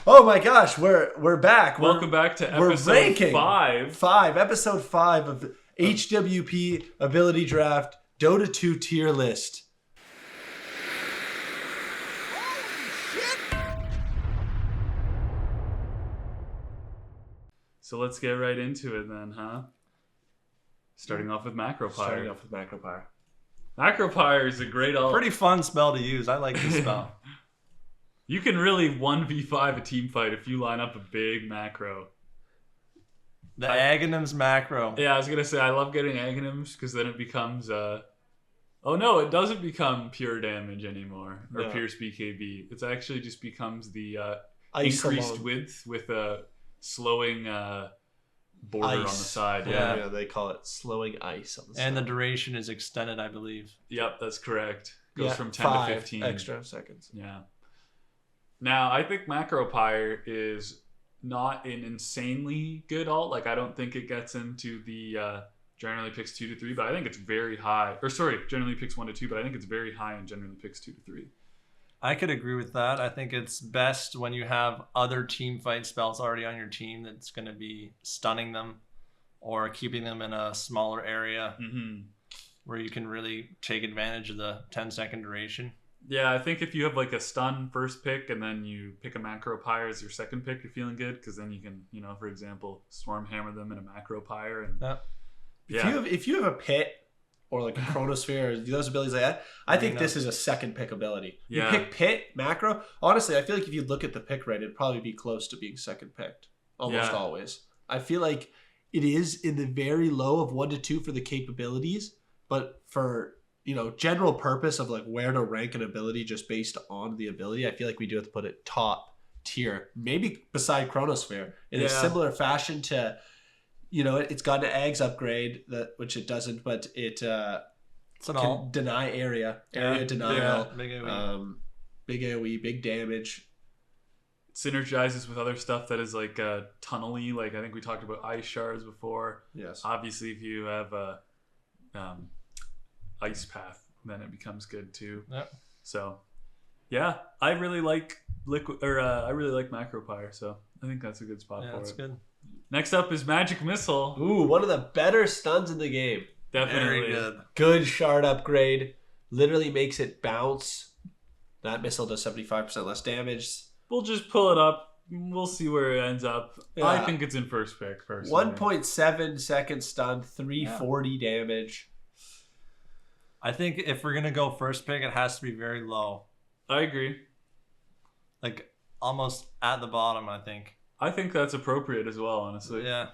Oh my gosh, we're back. Welcome back to episode 5. Episode 5 of HWP Ability Draft Dota 2 tier list. So let's get right into it then, huh? Starting off with Macropyre. Macropyre is a great Pretty fun spell to use. I like this spell. You can really 1v5 a team fight if you line up a big macro. The Aghanim's macro. Yeah, I was going to say, I love getting Aghanims because then it becomes... Oh no, it doesn't become pure damage anymore. Or Pierce BKB. It actually just becomes the increased width with a slowing border on the side. Yeah, they call it slowing ice on the side. And the duration is extended, I believe. Yep, that's correct. Goes from 10 to 15. Extra seconds. Yeah. Now, I think Macropyre is not an insanely good alt. Like, I don't think it gets into the generally picks 2 to 3, but I think it's very high. Or sorry, generally picks 1 to 2, but I think it's very high and generally picks 2 to 3. I could agree with that. I think it's best when you have other team fight spells already on your team that's going to be stunning them or keeping them in a smaller area where you can really take advantage of the 10-second duration. Yeah, I think if you have like a stun first pick and then you pick a Macropyre as your second pick, you're feeling good because then you can, for example, Swarm Hammer them in a Macropyre. And If you have a Pit or like a Chronosphere or those abilities like that, I think this is a second pick ability. You pick Pit, Macro. Honestly, I feel like if you look at the pick rate, it'd probably be close to being second picked. Almost always. I feel like it is in the very low of 1 to 2 for the capabilities, but for... general purpose of like where to rank an ability just based on the ability, I feel like we do have to put it top tier, maybe beside Chronosphere in a similar fashion to, it's got an Ags upgrade which it doesn't, but it can deny area denial, big AoE, big damage. It synergizes with other stuff that is like tunnely. Like I think we talked about ice shards before. Yes. Obviously, if you have a ice path, then it becomes good too. Yep. So I really like I really like Macropyre, so I think that's a good spot for that's it. Good. Next up is Magic Missile. Ooh, one of the better stuns in the game. Definitely Very good shard upgrade. Literally makes it bounce. That missile does 75% less damage. We'll just pull it up. We'll see where it ends up. I think it's in first pick personally. 1.7 second stun, 340 damage. I think if we're going to go first pick, it has to be very low. I agree. Like almost at the bottom, I think. I think that's appropriate as well, honestly. Yeah.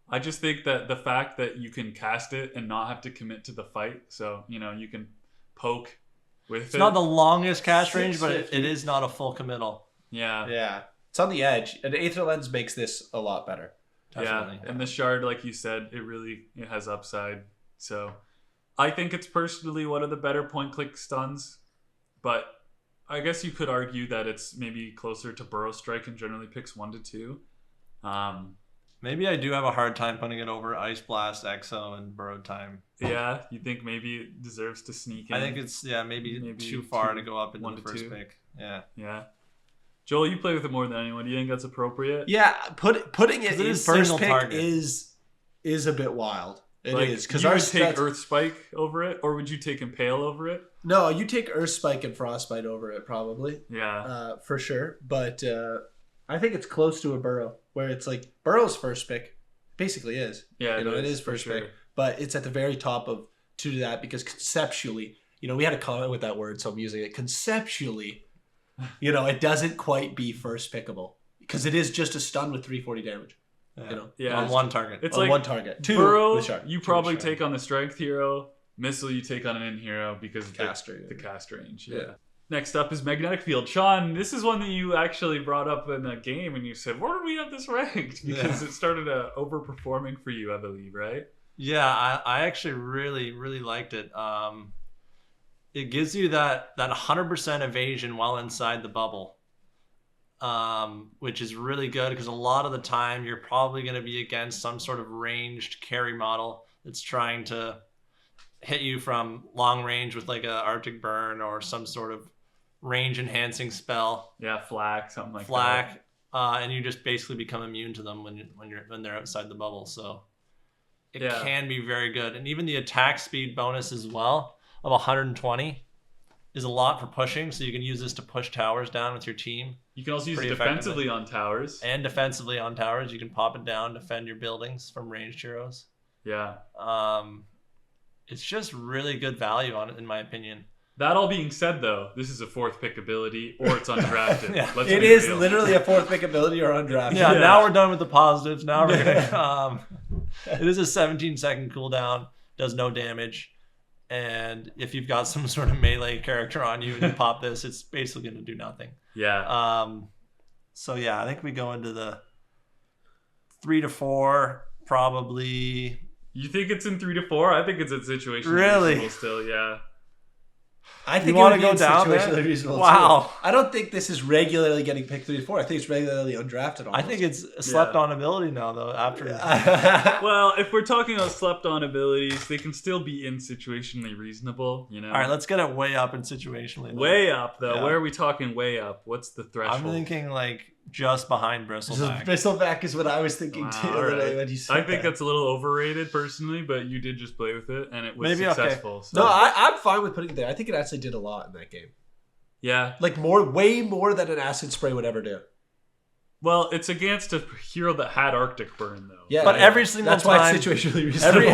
I just think that the fact that you can cast it and not have to commit to the fight, so, you can poke with it. It's not the longest cast range, but it is not a full committal. Yeah. Yeah. It's on the edge. And Aether Lens makes this a lot better. Definitely. Yeah. And the shard, like you said, it has upside. So I think it's personally one of the better point-click stuns, but I guess you could argue that it's maybe closer to Burrow Strike and generally picks 1 to 2. Maybe I do have a hard time putting it over Ice Blast, Exo, and Burrow Time. Yeah, you think maybe it deserves to sneak in? I think it's maybe too far to go up into the first pick. Yeah. Yeah. Joel, you play with it more than anyone. Do you think that's appropriate? Yeah, putting it in first pick target. is a bit wild. It is because you would take Earth Spike over it, or would you take Impale over it? No, you take Earth Spike and Frostbite over it, probably. Yeah, for sure. But I think it's close to a Burrow, where it's like Burrow's first pick, basically is. Yeah, it is first pick, but it's at the very top of to that because conceptually, we had a comment with that word, so I'm using it. Conceptually, it doesn't quite be first pickable because it is just a stun with 340 damage. On one target. It's on like one target. Two Burrow, you probably take on the strength hero. Missile, you take on an in hero because of the cast range. Yeah. Next up is Magnetic Field. Sean, this is one that you actually brought up in a game and you said, where do we have this ranked? Because it started overperforming for you, I believe, right? Yeah, I actually really, really liked it. It gives you that 100% evasion while inside the bubble. Which is really good because a lot of the time you're probably going to be against some sort of ranged carry model that's trying to hit you from long range with like a Arctic Burn or some sort of range enhancing spell. Yeah, Flak, something like that. Flak. and you just basically become immune to them when they're outside the bubble. So it can be very good. And even the attack speed bonus as well of 120 is a lot for pushing. So you can use this to push towers down with your team. You can also use it defensively on towers. And defensively on towers, you can pop it down, defend your buildings from ranged heroes. Yeah. It's just really good value on it, in my opinion. That all being said, though, this is a 4th pick ability, or it's undrafted. It is literally a 4th pick ability or undrafted. Yeah, now we're done with the positives. Now we're gonna. It is a 17-second cooldown, does no damage, and if you've got some sort of melee character on you and you pop this, it's basically gonna do nothing. Yeah. So yeah, I think we go into the 3 to 4 probably. You think it's in 3 to 4? I think it's in situation really still. Yeah. I think you want to go down situationally reasonable. Wow. Too. I don't think this is regularly getting picked 3 to 4. I think it's regularly undrafted. Almost. I think it's a slept on ability now, though. After well, if we're talking about slept on abilities, they can still be in situationally reasonable. You know. All right, let's get it way up in situationally. Though. Way up though. Yeah. Where are we talking way up? What's the threshold? I'm thinking like just behind Bristleback. Bristleback is what I was thinking too. Right. When you said I think that's a little overrated personally, but you did just play with it and it was maybe successful. Okay. So. No, I'm fine with putting it there. I think it actually did a lot in that game. Yeah. Like way more than an acid spray would ever do. Well, it's against a hero that had Arctic Burn, though. Yeah, but every single that's time, why it's situationally reasonable.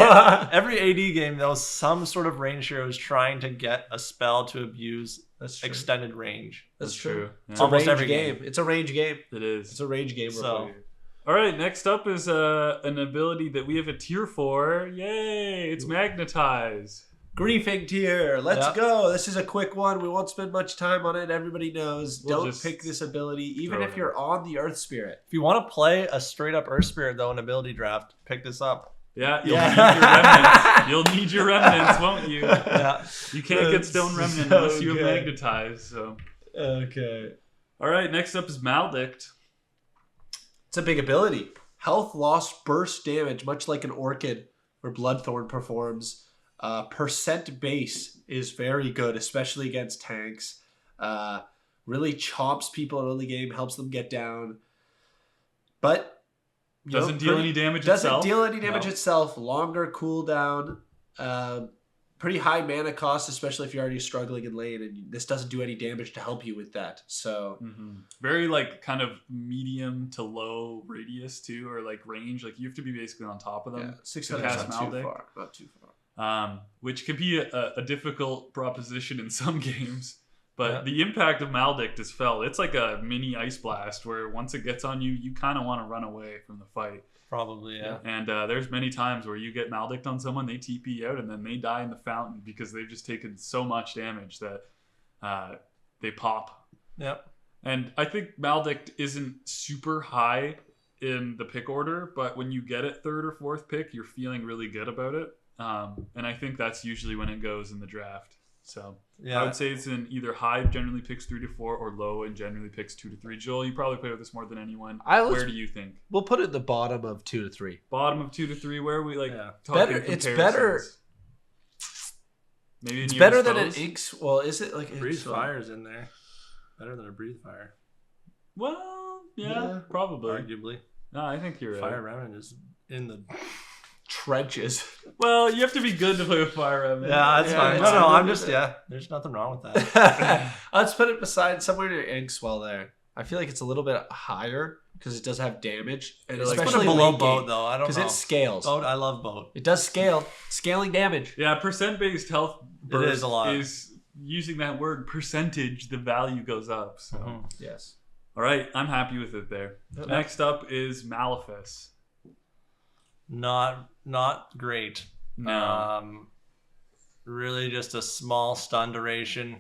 Every AD game, though, some sort of range hero is trying to get a spell to abuse extended range. That's true. Yeah. It's almost every game. It's a range game. It is. It's a range game. So, all right, next up is an ability that we have a tier for. Yay! It's Magnetize. Griefing tier. Let's go. This is a quick one. We won't spend much time on it. Everybody knows. Don't pick this ability, even if you're on the Earth Spirit. If you want to play a straight up Earth Spirit, though, in ability draft, pick this up. Yeah, you'll need your remnants. You'll need your remnants, won't you? Yeah. You can't get Stone Remnant unless you have Magnetize. So. Okay. All right, next up is Maledict. It's a big ability. Health loss burst damage, much like an Orchid where Bloodthorn performs. Percent base is very good, especially against tanks. Really chomps people early game, helps them get down. But doesn't deal any damage itself. Doesn't deal any damage itself. Longer cooldown. Pretty high mana cost, especially if you're already struggling in lane, and this doesn't do any damage to help you with that. So very like kind of medium to low radius too, or like range. Like you have to be basically on top of them. Yeah, 600 is not too far. Which could be a difficult proposition in some games, but the impact of Maledict is felt. It's like a mini ice blast where once it gets on you, you kind of want to run away from the fight. Probably, yeah. And there's many times where you get Maledict on someone, they TP out, and then they die in the fountain because they've just taken so much damage that they pop. Yep. And I think Maledict isn't super high in the pick order, but when you get it 3rd or 4th pick, you're feeling really good about it. And I think that's usually when it goes in the draft. So I would say it's in either high generally picks 3 to 4 or low and generally picks 2 to 3. Joel, you probably play with this more than anyone. Where do you think? We'll put it at the bottom of 2 to 3. Bottom of 2 to 3. Where are we talking better? It's better. Maybe it's better than an Inks. Well, is it like Breathe Fire's in there? Better than a Breathe Fire. Well, yeah, probably. Arguably. No, I think you're right. Fire Remnant is in the trenches. Well, you have to be good to play with Fire Remnant. Yeah, that's fine. No, I'm just there's nothing wrong with that. Let's put it beside somewhere near Inks while there. I feel like it's a little bit higher because it does have damage, and especially below Boat though. I don't know because it scales. Boat, I love Boat. It does scale, scaling damage. Yeah, percent-based health burst it is a lot. Is using that word percentage. The value goes up. So yes. All right, I'm happy with it there. Next up is Malefice. Not great. No. Really just a small stun duration.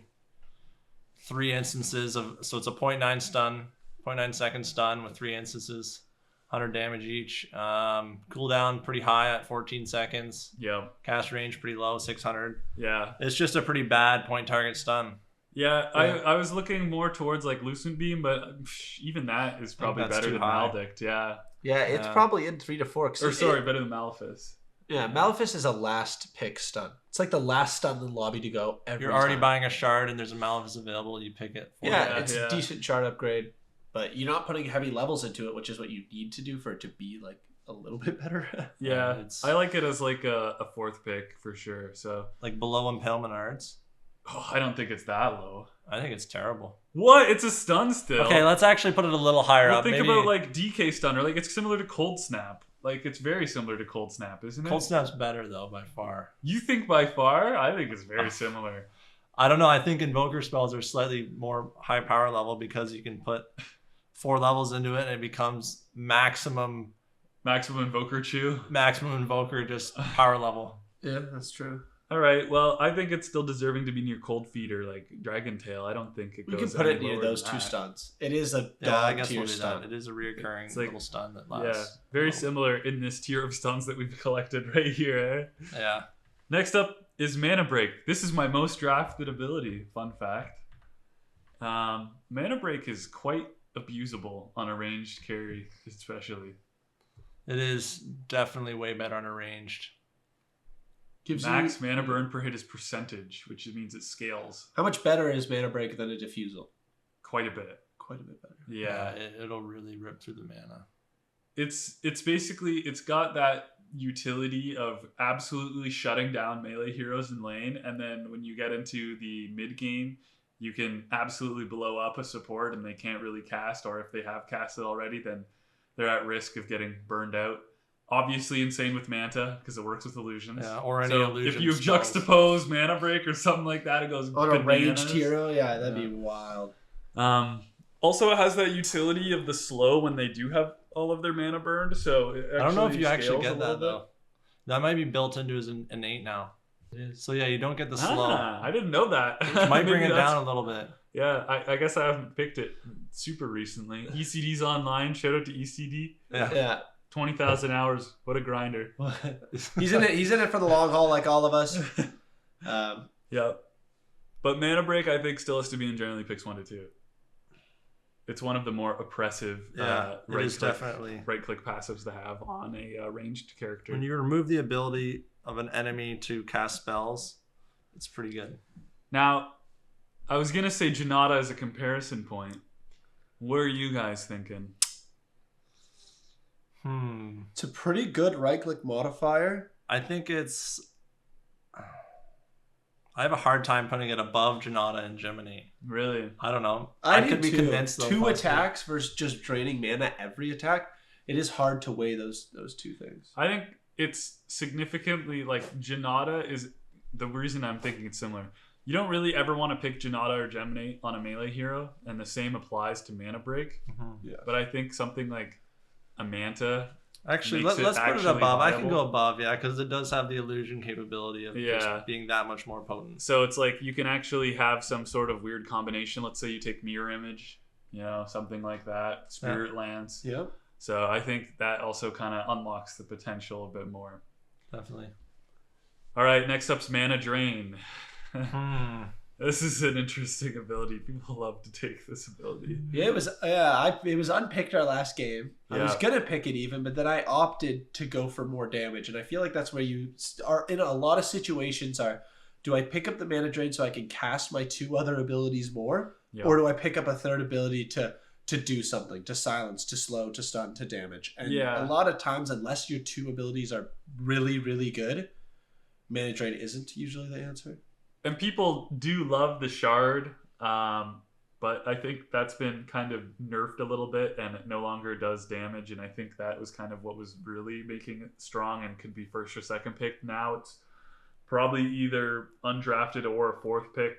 3 instances of, so it's a 0.9 stun, 0.9 second stun with 3 instances, 100 damage each. Cooldown pretty high at 14 seconds. Yeah. Cast range pretty low, 600. Yeah. It's just a pretty bad point target stun. Yeah, I was looking more towards like Lucent Beam, but even that is probably better than Maledict. Yeah. Yeah, it's probably in 3 to 4. Better than Malefice. Yeah, Malefice is a last pick stun. It's like the last stun in the lobby to go every You're already buying a shard and there's a Malefice available, you pick it. It's a decent shard upgrade. but you're not putting heavy levels into it, which is what you need to do for it to be like a little bit better. Yeah, I like it as like a 4th pick for sure. So like below Impalement Arts. Oh, I don't think it's that low. I think it's terrible. What? It's a stun still. Okay, let's actually put it a little higher up. Think about like DK Stun, or like it's similar to Cold Snap. Like it's very similar to Cold Snap, isn't it? Cold Snap's better though by far. You think by far? I think it's very similar. I don't know. I think Invoker spells are slightly more high power level because you can put 4 levels into it and it becomes maximum Invoker Chew. Maximum Invoker just power level. Yeah, that's true. All right. Well, I think it's still deserving to be near Cold Feet or like Dragon Tail. I don't think it goes. We can put it near those 2 stuns. It is a I guess tier we'll do stun. that. It is a reoccurring little stun that lasts. Yeah, very similar in this tier of stuns that we've collected right here. Eh? Yeah. Next up is Mana Break. This is my most drafted ability. Fun fact. Mana Break is quite abusable on a ranged carry, especially. It is definitely way better on a ranged. Gives max mana burn per hit is percentage, which means it scales. How much better is Mana Break than a Diffusal? Quite a bit. Quite a bit better. Yeah, it'll really rip through the mana. It's basically, it's got that utility of absolutely shutting down melee heroes in lane, and then when you get into the mid game, you can absolutely blow up a support and they can't really cast, or if they have casted already, then they're at risk of getting burned out. Obviously insane with Manta because it works with illusions. Yeah, or any illusion. If you juxtapose Mana Break or something like that, it goes on a ranged hero. Yeah, that'd be wild. Also, it has that utility of the slow when they do have all of their mana burned. So it actually, I don't know if you actually get that though. That might be built into his innate now. So yeah, you don't get the slow. I didn't know that. Which might bring it down a little bit. Yeah, I guess I haven't picked it super recently. ECD's online. Shout out to ECD. Yeah. 20,000 hours. What a grinder. He's in it for the long haul like all of us. Yeah. But Mana Break, I think, still has to be in generally picks 1 to 2. It's one of the more oppressive definitely right-click passives to have on a ranged character. When you remove the ability of an enemy to cast spells, it's pretty good. Now, I was going to say Janata as a comparison point. What are you guys thinking? It's a pretty good right-click modifier. I think it's... I have a hard time putting it above Janata and Gemini. Really? I don't know. I could be convinced though. 2 attacks versus just draining mana every attack. It is hard to weigh those 2 things. I think it's significantly like Janata is the reason I'm thinking it's similar. You don't really ever want to pick Janata or Gemini on a melee hero, and the same applies to Mana Break. Yeah. But I think something like a Manta. Actually, let's put it above. Viable. I can go above, because it does have the illusion capability of just being that much more potent. So it's like you can actually have some sort of weird combination. Let's say you take Mirror Image, something like that. Spirit Lance. Yep. So I think that also kind of unlocks the potential a bit more. Definitely. All right, next up's Mana Drain. This is an interesting ability. People love to take this ability. Yeah, it was unpicked our last game. I was gonna pick it even, but then I opted to go for more damage, and I feel like that's where you are in a lot of situations. Do I pick up the Mana Drain so I can cast my 2 other abilities more, or do I pick up a 3rd ability to do something, to silence, to slow, to stun, to damage? And a lot of times, unless your 2 abilities are really, really good, Mana Drain isn't usually the answer. And people do love the shard, but I think that's been kind of nerfed a little bit, and it no longer does damage. And I think that was kind of what was really making it strong and could be 1st or 2nd pick. Now it's probably either undrafted or a 4th pick.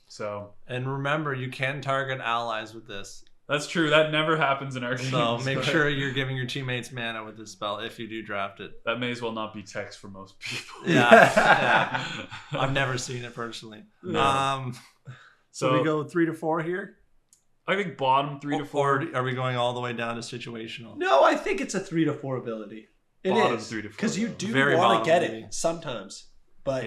So. And remember, you can target allies with this. That's true. That never happens in our games. So make sure you're giving your teammates mana with this spell if you do draft it. That may as well not be text for most people. Yeah. I've never seen it personally. No. So we go 3 to 4 here? I think bottom 3 to 4. Or are we going all the way down to situational? No, I think it's a 3 to 4 ability. Bottom 3 to 4. Because you do want to get it sometimes. But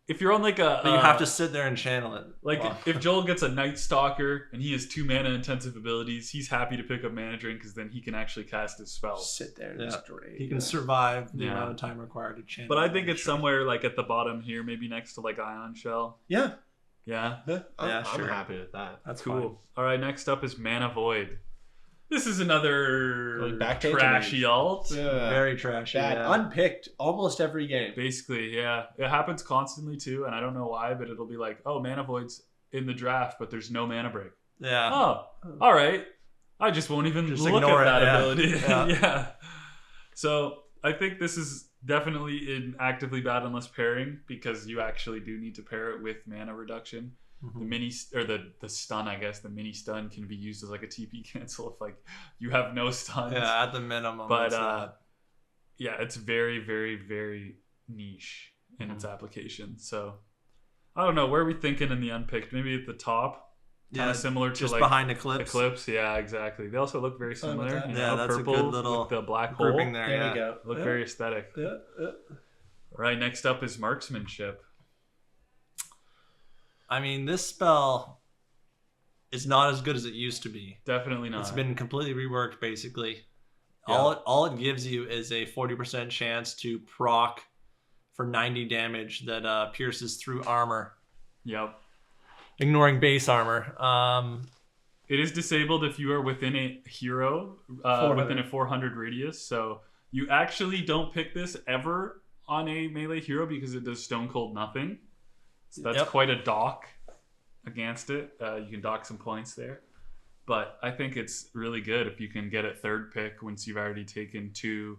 if you're on like a... you have to sit there and channel it. Like if Joel gets a Night Stalker and he has 2 mana intensive abilities, he's happy to pick up Mana Drain because then he can actually cast his spells. Sit there and just drain. He can survive the amount of time required to channel. But I think it's somewhere like at the bottom here, maybe next to like Ion Shell. Yeah. Yeah? I'm happy with that. That's cool. Fine. All right, next up is Mana Void. This is another trashy alt. Yeah. Very trashy. Bad. Unpicked almost every game. Basically, yeah. It happens constantly too, and I don't know why, but it'll be like, oh, Mana Void's in the draft, but there's no mana break. Yeah. Oh, all right. I just won't even look at that ability. Yeah. So I think this is definitely an actively bad unless pairing, because you actually do need to pair it with mana reduction. Mm-hmm. The mini or the stun, I guess the mini stun can be used as like a TP cancel if like you have no stuns. Yeah, at the minimum. But yeah, it's very, very, very niche in its application. So I don't know, where are we thinking in the unpicked? Maybe at the top. Kind of similar to just like behind Eclipse. Eclipse, yeah, exactly. They also look very similar. Yeah, that's purple a good little with the black hole grouping there. There you go. Look very aesthetic. Yeah. Right, next up is Marksmanship. I mean, this spell is not as good as it used to be. Definitely not. It's been completely reworked, basically. Yeah. All it gives you is a 40% chance to proc for 90 damage that pierces through armor. Yep. Ignoring base armor. It is disabled if you are within a hero, within a 400 radius. So you actually don't pick this ever on a melee hero because it does Stone Cold nothing. So that's quite a dock against it. You can dock some points there. But I think it's really good if you can get it third pick once you've already taken 2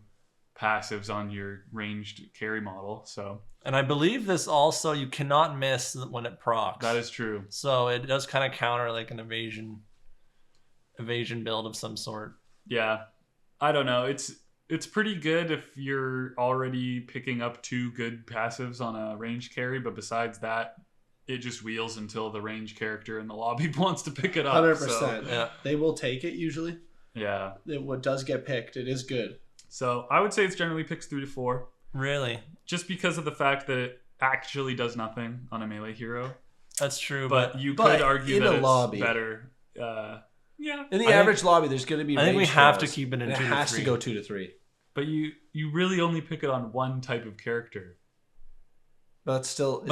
passives on your ranged carry model. So, and I believe this also, you cannot miss when it procs. That is true. So it does kind of counter like an evasion build of some sort. Yeah. I don't know. It's pretty good if you're already picking up 2 good passives on a ranged carry, but besides that, it just wheels until the range character in the lobby wants to pick it up. 100%. So, yeah. They will take it usually. Yeah. What does get picked, it is good. So I would say it's generally picks 3 to 4. Really? Just because of the fact that it actually does nothing on a melee hero. That's true. But you could argue that it's lobby, better. Yeah. In the average lobby, there's going to be. I think we have to keep it in 2 to 3. It has to go 2 to 3. But you really only pick it on one type of character. But it's still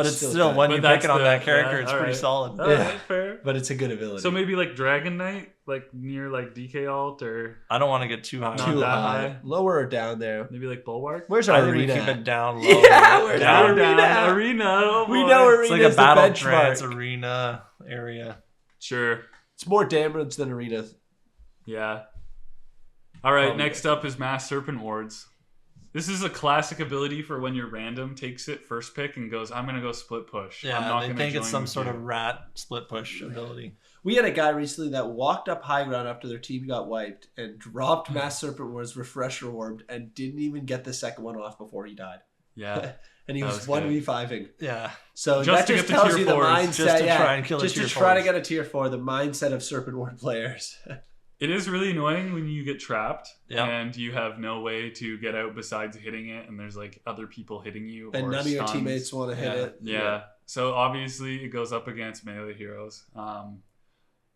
when you pick it on that character, it's pretty solid. Right, fair. But it's a good ability. So maybe like Dragon Knight, like near like DK alt, or I don't want to get too high. Not that high. Lower or down there. Maybe like Bulwark. Where's our arena? We keep it down low. Yeah, we're down. Arena. Oh, we know arena. It's like a battle trance arena area. Sure. It's more damage than arena. Yeah. All right. Next up is Mass Serpent Wards. This is a classic ability for when your random takes it first pick and goes, I'm going to go split push. Yeah, I'm not they think it's some sort of rat split push ability. We had a guy recently that walked up high ground after their team got wiped and dropped Mass Serpent Wards, refresher orbed, and didn't even get the second one off before he died. Yeah. And he was 1v5ing. Yeah. So that just tells you the mindset. Just to try and kill just to try to get a tier 4, the mindset of Serpent Ward players. It is really annoying when you get trapped and you have no way to get out besides hitting it, and there's like other people hitting you. And none of your teammates want to hit it. Yeah. So obviously it goes up against melee heroes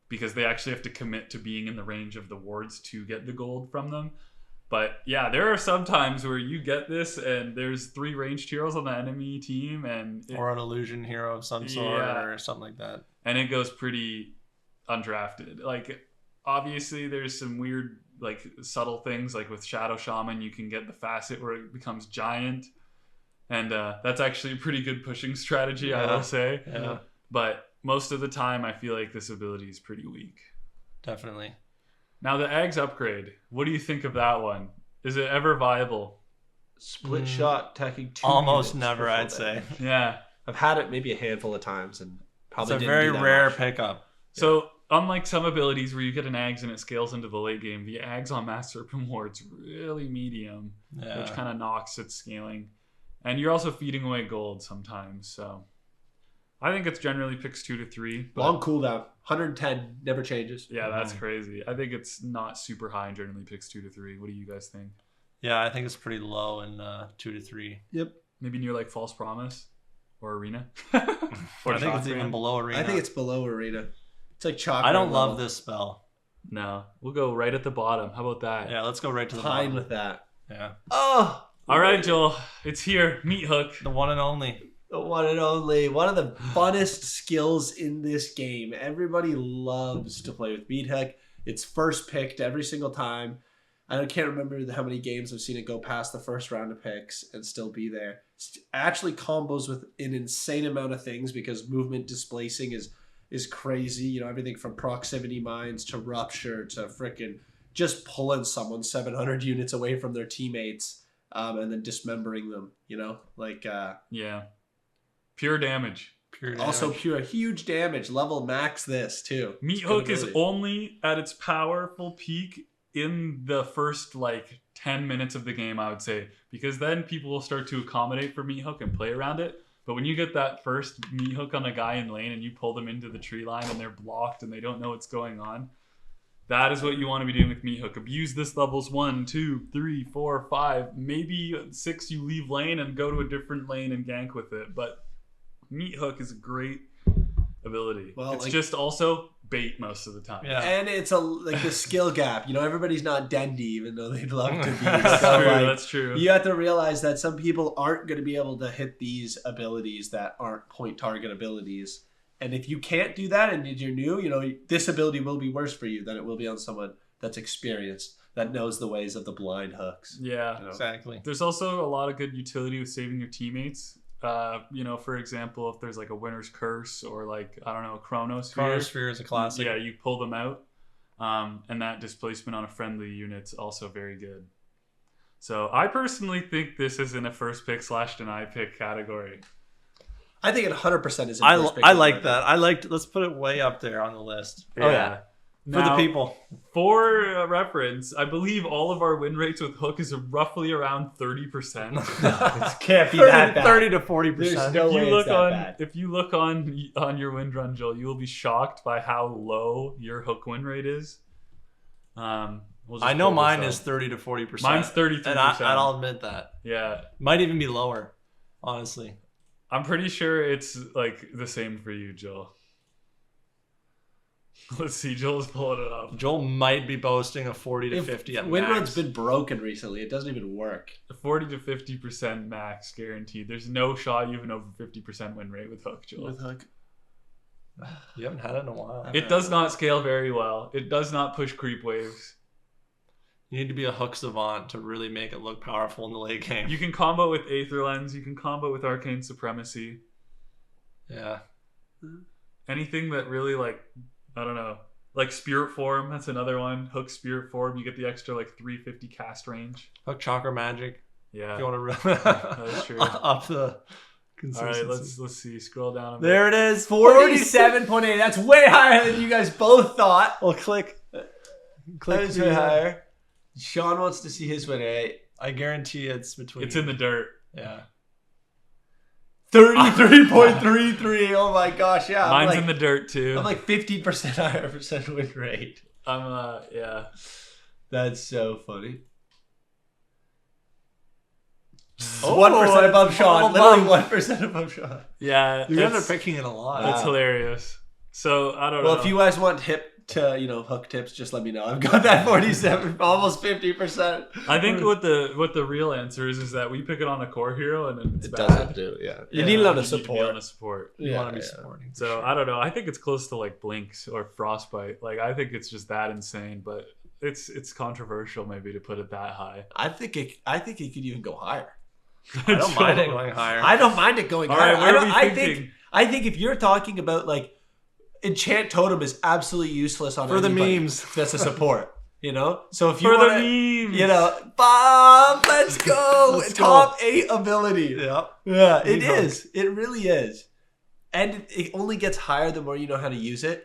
because they actually have to commit to being in the range of the wards to get the gold from them. But yeah, there are some times where you get this and there's 3 ranged heroes on the enemy team or an illusion hero of some sort or something like that. And it goes pretty undrafted. Like, obviously there's some weird like subtle things, like with Shadow Shaman you can get the facet where it becomes giant, and that's actually a pretty good pushing strategy, I will say. Yeah. But most of the time I feel like this ability is pretty weak. Definitely. Now the Eggs upgrade, what do you think of that one? Is it ever viable? Split shot attacking 2 almost never, I'd say. Yeah. I've had it maybe a handful of times and probably it's a very rare pickup. So unlike some abilities where you get an Ags and it scales into the late game, the Ags on Mass Serpent Ward's really medium, which kind of knocks its scaling. And you're also feeding away gold sometimes, so I think it's generally picks 2 to 3. Long cooldown, 110, never changes. Yeah, that's crazy. I think it's not super high and generally picks 2 to 3. What do you guys think? Yeah, I think it's pretty low in 2 to 3. Yep. Maybe near like False Promise or Arena. Or I think it's even below Arena. I think it's below Arena. It's like chocolate. I don't love this spell. No, we'll go right at the bottom. How about that? Yeah, let's go right to the bottom. bottom. With that. Yeah. Oh. All right, Joel. It's here. Meat Hook. The one and only. The one and only. One of the funnest skills in this game. Everybody loves to play with Meat Hook. It's first picked every single time. I can't remember how many games I've seen it go past the first round of picks and still be there. It actually combos with an insane amount of things because movement displacing is crazy. You know, everything from proximity mines to rupture to freaking just pulling someone 700 units away from their teammates and then dismembering them, you know? Like, yeah. Pure damage. Also pure huge damage. Level max this too. Meat Hook is only at its powerful peak in the first 10 minutes of the game, I would say, because then people will start to accommodate for Meat Hook and play around it. But when you get that first Meat Hook on a guy in lane and you pull them into the tree line and they're blocked and they don't know what's going on, that is what you want to be doing with Meat Hook. Abuse this levels 1, 2, 3, 4, 5, maybe 6 you leave lane and go to a different lane and gank with it. But Meat Hook is a great ability. Well, it's just also bait most of the time. Yeah. And it's the skill gap. You know, everybody's not Dendy, even though they'd love to be. That's true. You have to realize that some people aren't going to be able to hit these abilities that aren't point target abilities. And if you can't do that and you're new, you know, this ability will be worse for you than it will be on someone that's experienced, that knows the ways of the blind hooks. Yeah, you know? Exactly. There's also a lot of good utility with saving your teammates. You know, for example, if there's a winner's curse or a chronosphere. Chronosphere is a classic. Yeah, you pull them out, and that displacement on a friendly unit's also very good. So I personally think this is in a first pick / deny pick category. I think it 100% is. I like that. Let's put it way up there on the list. Yeah. Oh yeah. For the people. For reference, I believe all of our win rates with Hook is roughly around 30%. It can't be that bad. 30 to 40%. There's no way it's that bad. If you look on your win run, Joel, you will be shocked by how low your Hook win rate is. I know mine is 30 to 40%. Mine's 33%. And I'll admit that. Yeah. Might even be lower, honestly. I'm pretty sure it's the same for you, Joel. Let's see, Joel's pulling it up. Joel might be boasting a 40 to 50 at max. Windrun's been broken recently. It doesn't even work. 40 to 50% max guaranteed. There's no shot you have an over 50% win rate with Hook, Joel. With Hook? You haven't had it in a while. It does not scale very well. It does not push creep waves. You need to be a Hook savant to really make it look powerful in the late game. You can combo with Aether Lens. You can combo with Arcane Supremacy. Yeah. Anything that really I don't know. Spirit Form, that's another one. Hook Spirit Form, you get the extra 350 cast range. Hook Chakra Magic. Yeah. If you want to that is true. Up the consistency. All right, let's see. Scroll down a bit. There it is. 47.8. That's way higher than you guys both thought. Well, click. That is way higher. Sean wants to see his win rate. I guarantee it's between. It's in the dirt. Yeah. 33.33. Oh my gosh, yeah. Mine's in the dirt too. I'm 50% higher % win rate. Yeah. That's so funny. 1% above Sean. Literally 1% above Sean. Yeah. You guys are picking it a lot. That's hilarious. So I don't know. Well, if you guys want Hook tips, just let me know. I've got that 47, almost 50%. I think what the real answer is that we pick it on a core hero and then it's bad. Doesn't do, yeah. You need it on a support. You want to be supporting. So I don't know. I think it's close to Blinks or Frostbite. I think it's just that insane, but it's controversial maybe to put it that high. I think it could even go higher. I don't mind it going higher. I don't mind it going higher. Right, what are we thinking? I think if you're talking about Enchant Totem is absolutely useless on the memes. That's a support, So if you want the memes, Bob, let's go. Top 8 ability. Yeah, it is. It really is, and it only gets higher the more you know how to use it.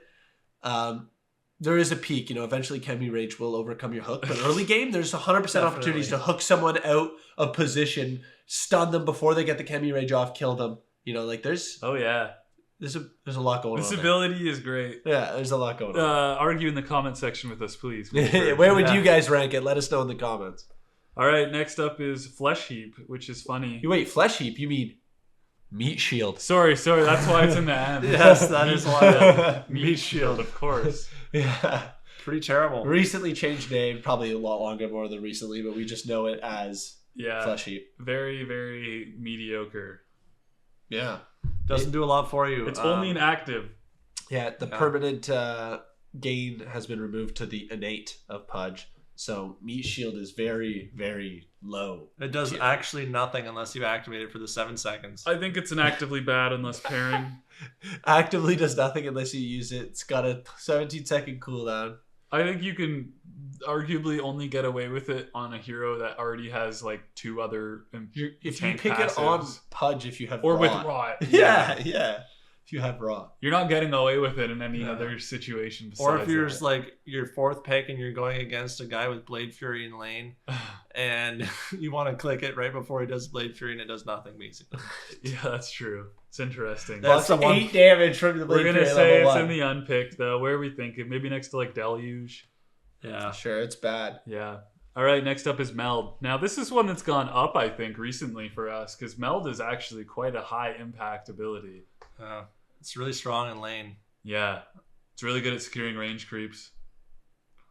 There is a peak, eventually Chemi Rage will overcome your hook, but early game there's 100% opportunities to hook someone out of position, stun them before they get the Chemi Rage off, kill them. There's oh yeah. There's a lot going on. This ability is great. Yeah, there's a lot going on. Argue in the comment section with us, please. Where would you guys rank it? Let us know in the comments. All right, next up is Flesh Heap, which is funny. Wait, Flesh Heap? You mean Meat Shield? Sorry, that's why it's in the end. Yes, that is why. Meat Shield, of course. Yeah. Pretty terrible. Recently changed name, probably a lot longer more than recently, but we just know it as Flesh Heap. Very, very mediocre. Yeah. Doesn't do a lot for you. It's only an active. Yeah, the permanent gain has been removed to the innate of Pudge. So meat shield is very, very low. It does actually nothing unless you activate it for the 7 seconds. I think it's an actively bad unless pairing. Actively does nothing unless you use it. It's got a 17-second cooldown. I think you can arguably only get away with it on a hero that already has like 2 other if you pick it on Pudge if you have or Rot. with Rot. Yeah. If you have Rot. You're not getting away with it in any other situation besides or if you're that. like your 4th pick and you're going against a guy with Blade Fury in lane and you want to click it right before he does Blade Fury and it does nothing basically. Yeah, that's true. It's interesting. That's 8 damage from the Blade Fury. We're going to say it's in the unpicked though. Where are we thinking? Maybe next to like Deluge. Yeah. Sure, it's bad. Yeah. All right, next up is Meld. Now, this is one that's gone up, I think, recently for us, because Meld is actually quite a high impact ability. It's really strong in lane. Yeah. It's really good at securing range creeps.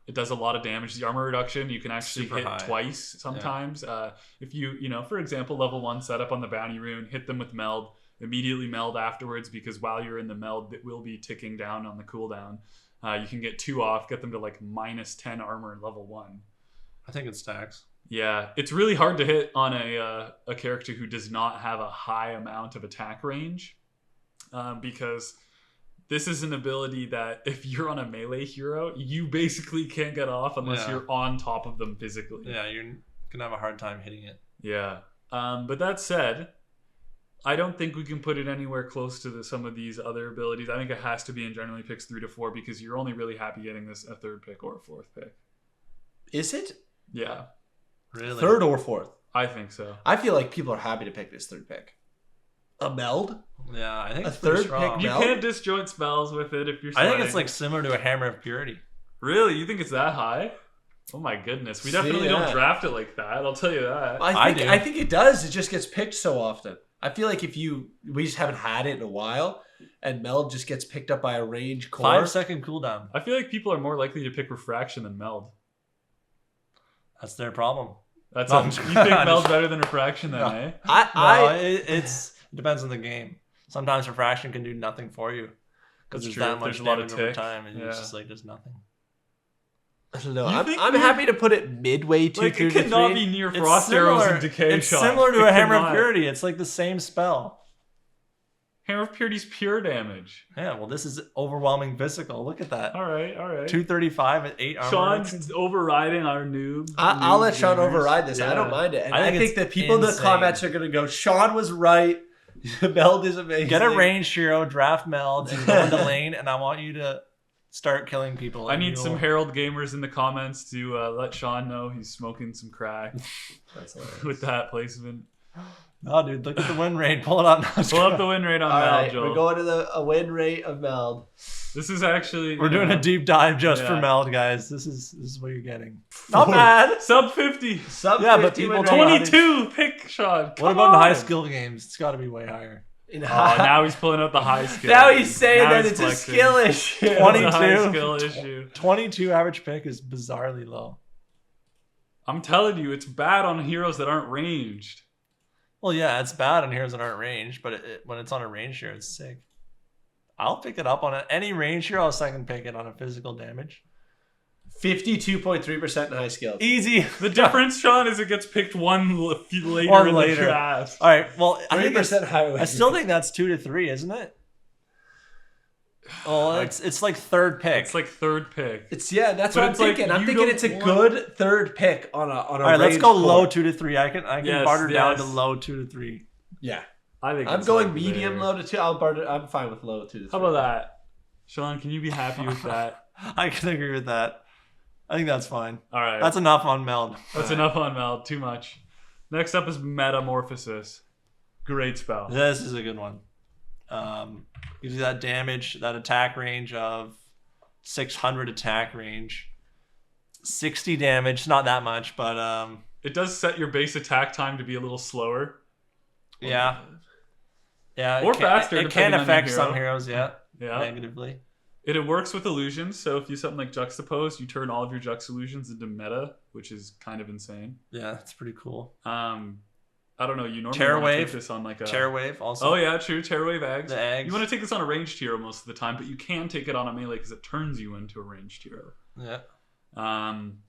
It does a lot of damage. The armor reduction, you can actually hit twice sometimes. If you, for example, level 1 setup on the bounty rune, hit them with Meld, immediately Meld afterwards, because while you're in the Meld, it will be ticking down on the cooldown. You can get 2 off, get them to like minus 10 armor level 1. I think it stacks. Yeah, it's really hard to hit on a character who does not have a high amount of attack range, because this is an ability that if you're on a melee hero, you basically can't get off unless you're on top of them physically. Yeah, you're gonna have a hard time hitting it. Yeah, but that said, I don't think we can put it anywhere close to some of these other abilities. I think it has to be in generally picks 3 to 4 because you're only really happy getting this a 3rd pick or a 4th pick. Is it? Yeah. Really? 3rd or 4th? I think so. I feel like people are happy to pick this 3rd pick. A Meld? Yeah, I think a 3rd pick. You can't disjoint spells with it if you're starting. I think it's like similar to a Hammer of Purity. Really? You think it's that high? Oh my goodness. We definitely don't draft it like that. I'll tell you that. I think it does. It just gets picked so often. I feel like we just haven't had it in a while, and Meld just gets picked up by a range core. 5-second cooldown. I feel like people are more likely to pick Refraction than Meld. That's their problem. You think Meld's better than Refraction then, eh? It depends on the game. Sometimes Refraction can do nothing for you because there's that much damage over time, and it's just like there's nothing. I don't know. I'm happy to put it midway to like, 2 to 3. It cannot be near Frost Arrows and Decay It's Shot. similar to a Hammer of Purity. It's like the same spell. Hammer of Purity's pure damage. Yeah, well, this is overwhelming physical. Look at that. All right. 235 at 8 armor. Sean's overriding our noob. I'll let Sean override this. Yeah. I don't mind it. And I think that people in the comments are going to go, Sean was right. Meld is amazing. Get a ranged hero, draft Meld, and go into lane, and I want you to start killing people. I need some Herald gamers in the comments to let Sean know he's smoking some crack. That's hilarious. With that placement. Oh, dude, look at the win rate. Pull it up. Pull up the win rate on Meld, Joel. We're going to a win rate of Meld. This is actually... We're doing a deep dive just for Meld, guys. This is what you're getting. Not bad. Sub 50. Sub 50. But people 22. Pick, Sean. What about in high skill games? It's got to be way higher. Now he's pulling out the high skill. Now he's saying that it's a skill issue. 22. High skill issue. 22 average pick is bizarrely low. I'm telling you, it's bad on heroes that aren't ranged. Well, yeah, it's bad on heroes that aren't ranged, but when it's on a range hero, it's sick. I'll pick it up on any range hero. I can pick it on a physical damage. 52.3% in high skill. Easy. The difference, Sean, is it gets picked one later in the draft. All right. Well, I still think that's 2 to 3, isn't it? Oh, it's like 3rd pick. It's like 3rd pick. That's what I'm thinking. I'm thinking it's a good 3rd pick on a. All right, let's go low 2 to 3. I can barter down to low 2 to 3. Yeah, I think I'm going medium low to 2. I'm fine with low 2 to 3. How about that, Sean? Can you be happy with that? I can agree with that. I think that's fine. All right, that's enough on Meld. That's enough on Meld. Too much. Next up is Metamorphosis. Great spell. This is a good one. Gives you that damage, that attack range of 600 attack range, 60 damage. Not that much, but it does set your base attack time to be a little slower. Yeah, or faster. It can affect some heroes. Negatively. It works with illusions. So if you something like Juxtapose, you turn all of your Jux illusions into meta, which is kind of insane. Yeah, it's pretty cool. I don't know. You normally Terror want to Wave. take this on like a Terror Wave also. Oh yeah, true. Terror Wave eggs. The eggs. You want to take this on a ranged hero most of the time, but you can take it on a melee because it turns you into a ranged hero. Yeah.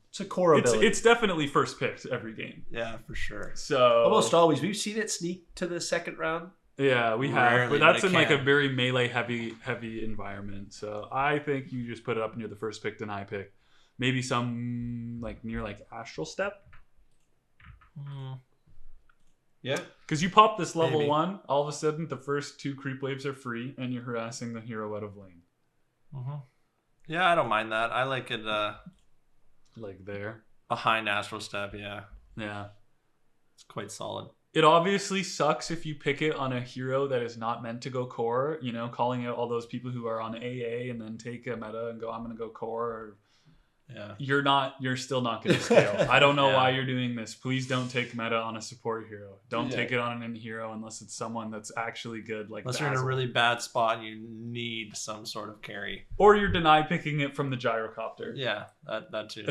It's a core ability. It's definitely first picked every game. Yeah, for sure. So almost always. We've seen it sneak to the second round. Yeah, we have. Rarely, but that's but in it like a can. very melee heavy environment. So I think you just put it up and you're the first pick, deny pick. Maybe some like near like Astral Step. Yeah. Because you pop this level Maybe. 1, all of a sudden the first 2 creep waves are free and you're harassing the hero out of lane. Yeah, I don't mind that. I like it Like there. behind Astral Step, yeah. Yeah. It's quite solid. It obviously sucks if you pick it on a hero that is not meant to go core, you know, calling out all those people who are on AA and then take a meta and go, I'm going to go core. Or Yeah. you're still not going to scale. I don't know Yeah. why you're doing this. Please don't take meta on a support hero. Don't take it on an in hero unless it's someone that's actually good. Like Unless you're in a really bad spot and you need some sort of carry. or you're deny picking it from the gyrocopter. Yeah, that too.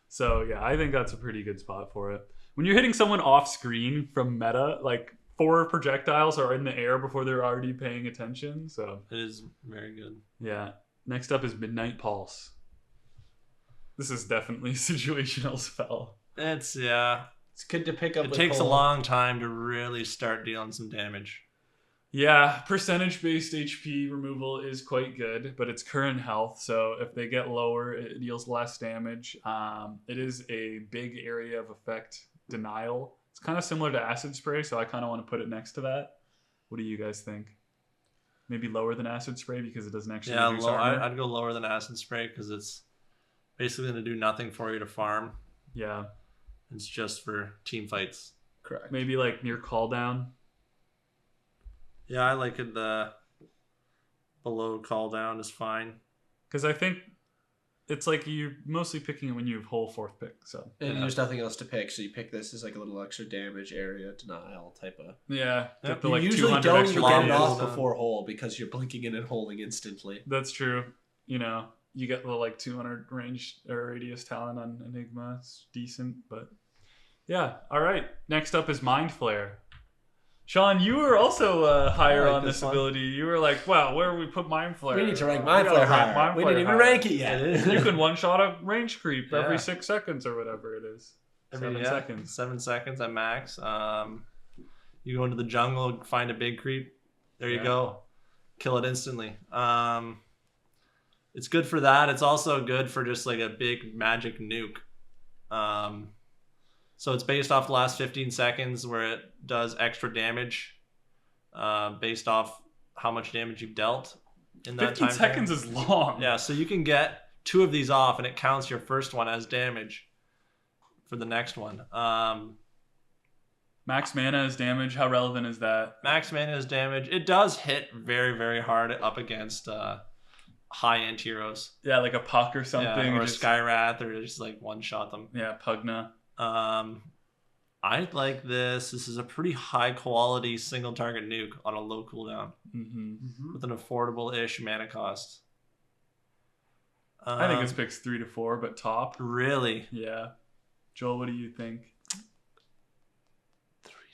So yeah, I think that's a pretty good spot for it. When you're hitting someone off screen from meta, like 4 projectiles are in the air before they're already paying attention. So It is very good. yeah. Next up is Midnight Pulse. This is definitely a situational spell. It's good to pick up. It takes a long time to really start dealing some damage. Yeah, percentage-based HP removal is quite good, but it's current health, so if they get lower, it deals less damage. It is a big area of effect denial. It's kind of similar to Acid Spray, so I kind of want to put it next to that. What do you guys think? Maybe lower than Acid Spray because it doesn't actually reduce armor? I'd go lower than Acid Spray because it's basically going to do nothing for you to farm. Yeah. It's just for team fights. Correct. Maybe like near call down. Yeah, I like it. The below call down is fine. Because I think it's like you're mostly picking it when you have whole 4th pick. So And there's nothing else to pick, so you pick this as like a little extra damage area denial type of. yeah, Yep. the, like you usually 200 don't extra even get it damage. off before hole because you're blinking in and holding instantly. That's true. You know, you get the like 200 range or radius talent on Enigma. It's decent, but yeah. All right. Next up is Mind Flare. Sean, you were also higher on this ability. You were like, wow, where we put Mind Flare? We need to rank Mind Flare higher. We didn't even rank it yet. You can one-shot a range creep every 6 seconds or whatever it is. Every 7 seconds. 7 seconds at max. You go into the jungle, find a big creep. There you go. Kill it instantly. It's good for that. It's also good for just like a big magic nuke. So it's based off the last 15 seconds where it does extra damage based off how much damage you've dealt in that 15 time seconds frame. is long. Yeah, so you can get 2 of these off and it counts your first one as damage for the next one. Max mana is damage. How relevant is that? Max mana is damage. It does hit very, very hard up against high-end heroes. Yeah, like a Puck or something. Yeah, or a just, Skyrath, or just like one-shot them. Yeah, Pugna. I like this. This is a pretty high-quality single-target nuke on a low cooldown with an affordable-ish mana cost. I think it's picks 3 to 4, but top. Really? Yeah. Joel, what do you think?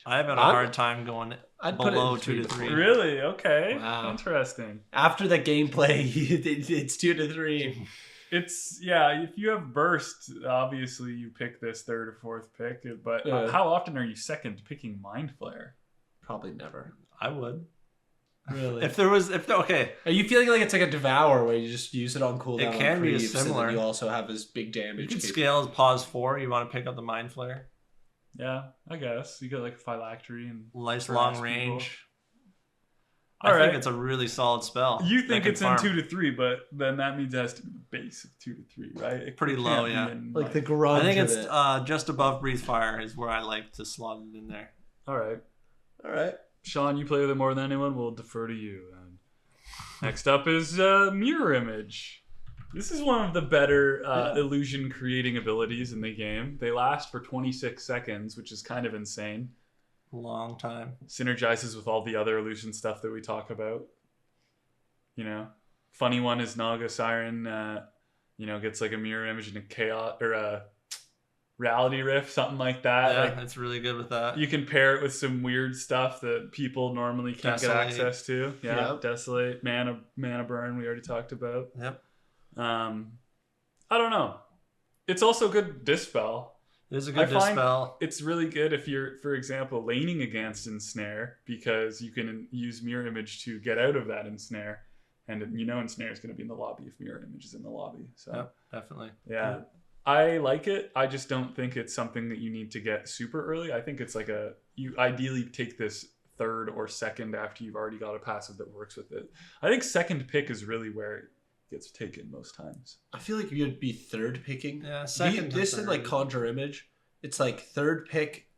I've had a hard time going below 2 to 3. Really? Okay. Wow. Interesting. After the gameplay, it's 2 to 3. It's, yeah, if you have burst, obviously you pick this 3rd or 4th pick, but how often are you second picking Mind Flare? Probably never. I would. Really? Okay. Are you feeling like it's like a devour where you just use it on cooldown? It can be creeps, similar. And then you also have this big damage. You can scale as pause 4. You want to pick up the Mind Flare. Yeah, I guess. You get like a phylactery and Nice long range. All I right. think it's a really solid spell. You think that it's can in farm. 2 to 3, but then that means it has to be the base of 2 to 3, right? It Pretty can't low, be yeah. in, like the grunge. I think it's of it. just above Breathe Fire is where I like to slot it in there. All right. All right. Sean, you play with it more than anyone. We'll defer to you. And next up is Mirror Image. This is one of the better illusion creating abilities in the game. They last for 26 seconds, which is kind of insane. Long time. Synergizes with all the other illusion stuff that we talk about. You know, funny one is Naga Siren. You know, gets like a mirror image and a chaos or a Reality Rift, something like that. Yeah, like, it's really good with that. You can pair it with some weird stuff that people normally can't get access to. Yeah, yep. Desolate, mana burn. We already talked about. Yep. I don't know. It's also good dispel. It is a good dispel. It's really good if you're, for example, laning against ensnare, because you can use mirror image to get out of that ensnare, and ensnare is going to be in the lobby if mirror image is in the lobby. So yep, definitely. Yeah. I like it. I just don't think it's something that you need to get super early. I think it's like you ideally take this third or second after you've already got a passive that works with it. I think second pick is really where it gets taken most times. I feel like you'd be third picking. Yeah, second. This and like Conjure Image, it's like third pick,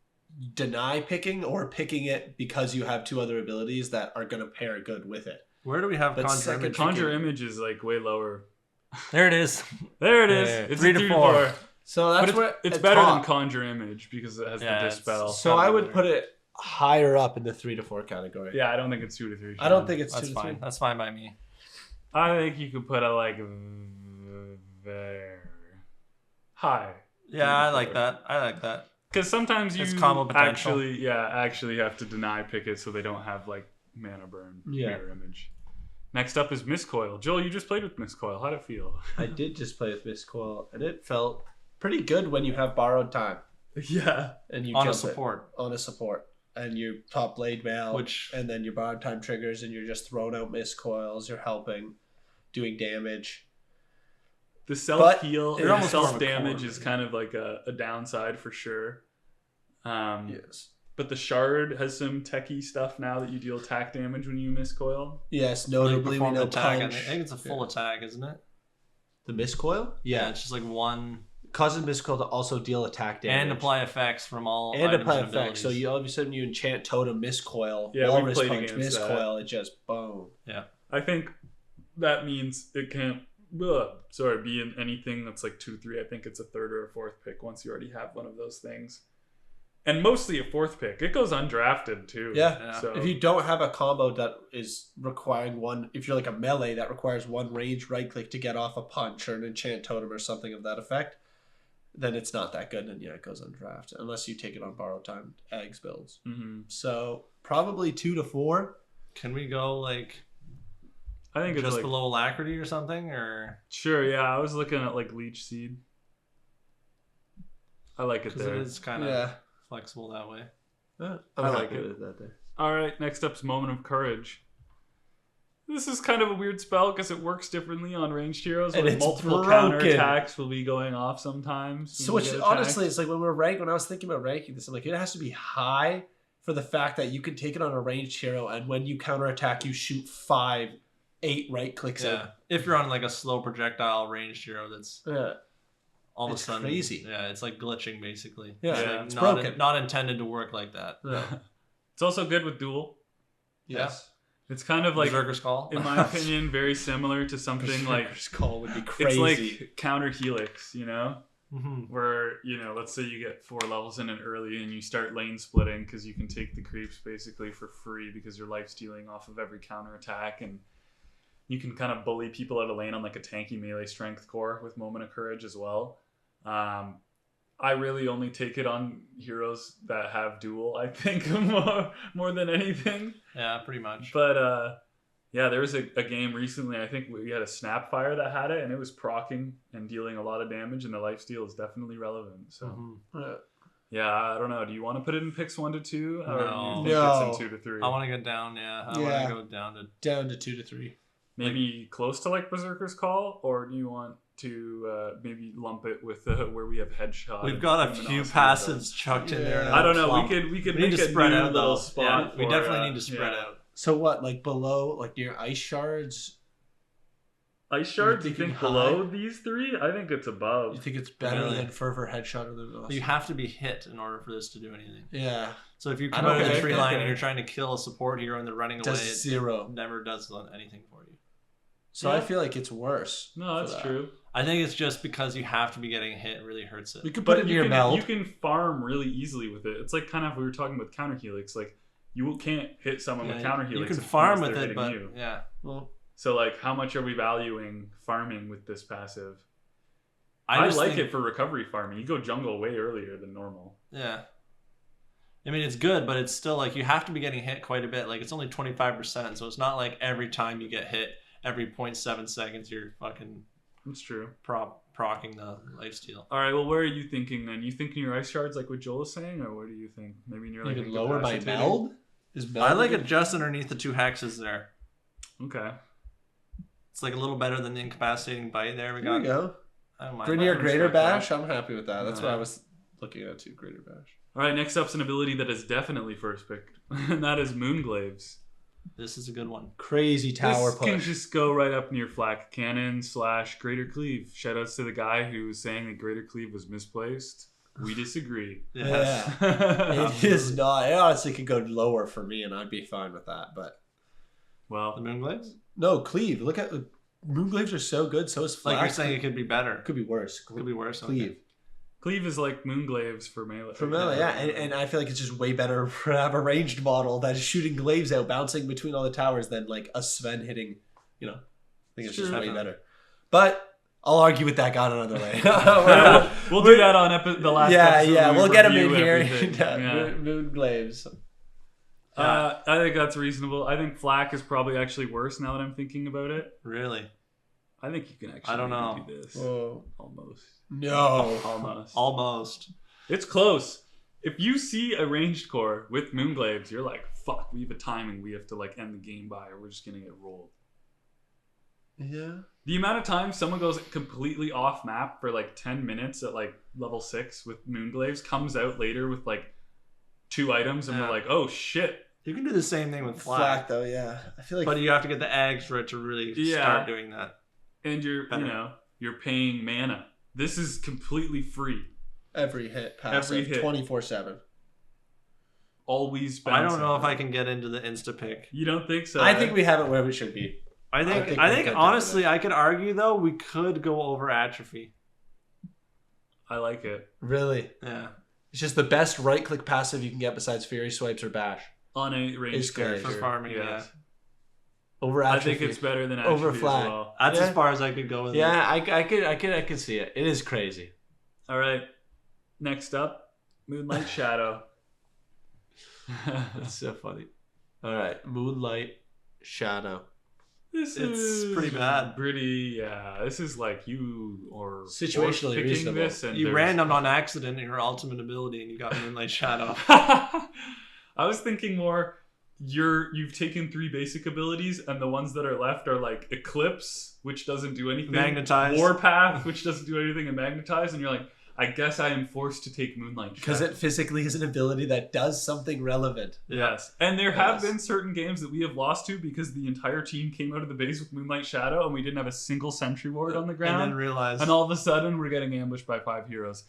deny picking, or picking it because you have two other abilities that are going to pair good with it. Where do we have Conjure Image? Conjure Image is like way lower. There it is. There it is. Yeah. It's 3 to 4. So that's what it's better than Conjure Image because it has the dispel. So I would put it higher up in the 3 to 4 category. Yeah, I don't think it's 2 to 3. I don't think it's 2 to 3. Fine. That's fine by me. I think you could put it like very high. Yeah, I like that. Because sometimes you combo potential. actually have to deny pick it so they don't have like mana burn mirror image. Next up is Mistcoil. Joel, you just played with Mistcoil. How'd it feel? I did just play with Mistcoil, and it felt pretty good when you have borrowed time. Yeah. And you on a support. And you top blade mail, and then your borrowed time triggers, and you're just throwing out Mistcoils. You're helping, doing damage. The self-heal and self-damage is kind of like a downside for sure. Yes. But the shard has some techie stuff now that you deal attack damage when you Mistcoil. Yes, notably we know punch. I think it's a full attack, isn't it? The Mistcoil? Yeah, it's just like one. Causes Mistcoil to also deal attack damage. And apply effects from all and apply effects. So you all of a sudden you enchant Totem Mistcoil, Walrus Punch Mistcoil, it just boom. Yeah. I think that means it can't be in anything that's like 2 to 3. I think it's a third or a fourth pick once you already have one of those things. And mostly a fourth pick. It goes undrafted too. Yeah. So if you don't have a combo that is requiring one, if you're like a melee that requires one range right click to get off a punch or an enchant totem or something of that effect, then it's not that good. And it goes undrafted unless you take it on borrowed time eggs builds. Mm-hmm. So probably 2 to 4. Can we go like? I think it's just like, below Alacrity or something, or sure. Yeah, I was looking at like Leech Seed. I like it there. It is kind of flexible that way. I like it that there. All right, next up is Moment of Courage. This is kind of a weird spell because it works differently on ranged heroes. And it's multiple counterattacks will be going off sometimes. So honestly, it's like when I was thinking about ranking this, I'm like, it has to be high for the fact that you can take it on a ranged hero, and when you counterattack, you shoot 8 right clicks in. If you're on like a slow projectile ranged hero, that's all of a sudden crazy. Yeah, it's like glitching basically. Yeah, it's broken. Not intended to work like that. Yeah. It's also good with duel. Yes. It's kind of like Berserker's Call. In my opinion, very similar to something like Berserker's Call would be crazy. It's like counter Helix, where let's say you get 4 levels in it early and you start lane splitting because you can take the creeps basically for free because you're life stealing off of every counter attack, and you can kind of bully people out of lane on like a tanky melee strength core with Moment of Courage as well. I really only take it on heroes that have duel, I think, more than anything. Yeah, pretty much. But there was a game recently, I think we had a Snapfire that had it, and it was proccing and dealing a lot of damage, and the lifesteal is definitely relevant. So yeah, I don't know. Do you want to put it in picks 1 to 2? Or do you think it's in 2 to 3? I want to go down, I want to go down to 2 to 3. Maybe close to like Berserker's Call, or do you want to maybe lump it with where we have Headshot? We've got a few passives chucked in there. I don't know. We could make a spread out little spot. We definitely need to spread out. So what, like below, like near Ice Shards? Ice Shards? You think below these 3? I think it's above. You think it's better than Fervor, Headshot, or the? You have to be hit in order for this to do anything. Yeah. So if you come out of the tree line and you're trying to kill a support hero and they're running away, it never does anything for you. So I feel like it's worse. No, that's true. I think it's just because you have to be getting hit, it really hurts it. We could put it near meld. You can farm really easily with it. It's like kind of we were talking about counter helix. Like you can't hit someone with counter helix. You can farm with it, but well. So like, how much are we valuing farming with this passive? I like it for recovery farming. You go jungle way earlier than normal. Yeah. I mean, it's good, but it's still like you have to be getting hit quite a bit. Like, it's only 25%, so it's not like every time you get hit, every 0.7 seconds, you're fucking... That's true. Procking the lifesteal. All right, well, where are you thinking then? You thinking your ice shards like what Joel is saying, or what do you think? Maybe you're like even lower by meld? I like it just underneath the 2 hexes there. Okay. It's like a little better than the incapacitating bite there. We go. I don't mind. Grineer Greater Bash, I'm happy with that. That's what I was looking at too, Greater Bash. All right, next up's an ability that is definitely first picked, and that is Moon Glaives. This is a good one. Crazy tower this push. Can just go right up near Flak Cannon / Greater Cleave. Shoutouts to the guy who was saying that Greater Cleave was misplaced. We disagree. Yes. Yeah. It is not. It honestly could go lower for me, and I'd be fine with that. But well, the Moon Glaives? No, Cleave. Look at Moon Glaives are so good. So is Flak. Like you're saying, it could be better. Could be worse. Could be worse. Cleave. Okay. Cleave is like Moon Glaives for melee. For melee, yeah. And I feel like it's just way better for have a ranged model that is shooting glaives out, bouncing between all the towers than like a Sven hitting, I think it's just way better. But I'll argue with that guy another way. we'll do that on the last episode. Yeah, we'll get him in here. Moon Glaives. I think that's reasonable. I think Flak is probably actually worse now that I'm thinking about it. Really? I think you can actually do this. Whoa. Almost. No. Almost. It's close. If you see a ranged core with Moon Glaives, you're like, fuck, we have a timing we have to like end the game by or we're just going to get rolled. Yeah. The amount of time someone goes completely off map for like 10 minutes at like level 6 with Moon Glaives comes out later with like 2 items and we're like, oh shit. You can do the same thing with Flak though, yeah. I feel like, but you have to get the eggs for it to really start doing that. And you're paying mana. This is completely free. Every hit, passive, 24/7. Always bouncing. I don't know if I can get into the insta pick. You don't think so? I think we have it where we should be. I think honestly, I could argue though we could go over atrophy. I like it. Really? Yeah. It's just the best right-click passive you can get besides Fury Swipes or Bash. On a ranged character. For farming, yeah. Over atrophy. I think it's better than atrophy over Flak. as well. That's as far as I could go with it. Yeah, I could see it. It is crazy. All right. Next up, Moonlight Shadow. That's so funny. All right, Moonlight Shadow. It's pretty bad. This is like you or situationally reasonable. This and you randomed on accident in your ultimate ability and you got Moonlight Shadow. I was thinking more you've taken 3 basic abilities and the ones that are left are like Eclipse, which doesn't do anything, Magnetize, Warpath, which doesn't do anything, and Magnetize, and you're like, I guess I am forced to take Moonlight Shadow. Because it physically is an ability that does something relevant. Yes. And there have been certain games that we have lost to because the entire team came out of the base with Moonlight Shadow and we didn't have a single sentry ward on the ground. And then realized. And all of a sudden we're getting ambushed by 5 heroes.